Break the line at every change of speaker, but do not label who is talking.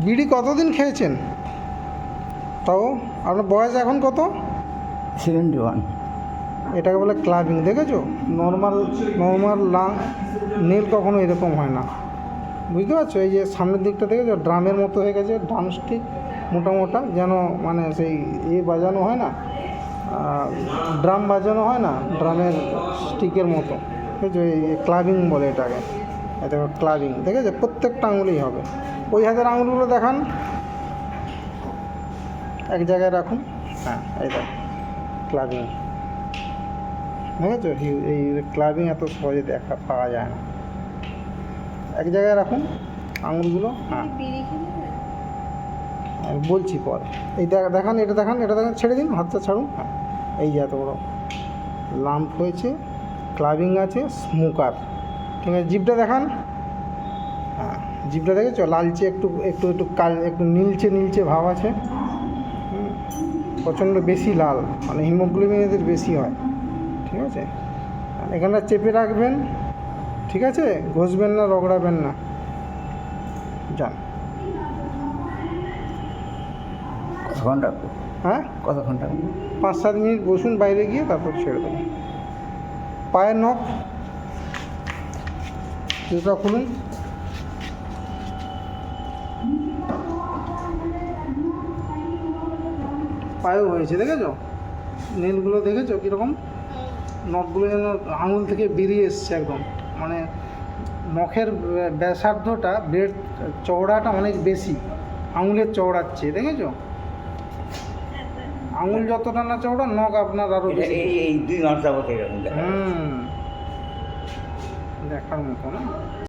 বিড়ি কতদিন খেয়েছেন? তাও আপনার বয়স এখন কত?
71।
এটাকে বলে ক্লাবিং, দেখেছো? নর্মাল নীল কখনো এরকম হয় না, বুঝতে পারছো? এই যে সামনের দিকটা দেখেছো, ড্রামের মতো হয়ে গেছে, ড্রাম স্টিক মোটা মোটা, যেন মানে সেই বাজানো হয় না, ড্রাম বাজানো হয় না, ড্রামের স্টিকের মতো, বুঝেছো? এই ক্লাবিং বলে এটাকে। এটা ক্লাবিং, দেখেছো? প্রত্যেকটা আঙুলেই হবে। ওই হাতের আঙুলগুলো দেখান, এক জায়গায় রাখুন। হ্যাঁ, এই দেখ ক্লাবিং, দেখেছো? এই ক্লাবিং এত সহজে পাওয়া যায় না। এক জায়গায় রাখুন আঙুলগুলো। হ্যাঁ, আমি বলছি পরে। এই দেখান, এটা দেখান, ছেড়ে দিন, হাতটা ছাড়ুন। হ্যাঁ, এই যে এত বড়ো লাম্প হয়েছে, ক্লাবিং আছে, স্মোকার। ঠিক আছে, জিভটা দেখান। হ্যাঁ, জিভটা দেখেছো? লালচে, একটু একটু একটু একটু নীলচে ভাব আছে। প্রচণ্ড বেশি লাল, মানে হিমোগ্লোবিন এদের বেশি হয়। ঠিক আছে, এখানটা চেপে রাখবেন, ঠিক আছে? ঘষবেন না, রগড়াবেন না। যান।
কতক্ষণ রাখবো?
হ্যাঁ,
কতক্ষণ রাখবো?
5-7 মিনিট বসুন বাইরে গিয়ে, তারপর ছেড়ে দেবেন। পায়ের নখ জুতা খুলুন। পায়েও হয়েছে, দেখেছো? নীলগুলো দেখেছো কীরকম? নখগুলো যেন আঙুল থেকে বেরিয়ে এসছে একদম, মানে নখের ব্যাসার্ধটা, ব্লেড চওড়াটা অনেক বেশি আঙুলের চওড়ার চেয়ে, দেখেছো? আঙুল যতটা না চওড়া, নখ আপনার আরও বেশি।
এই 2 মাস যাবত এরকম দেখা যাচ্ছে।
দেখার মতো না?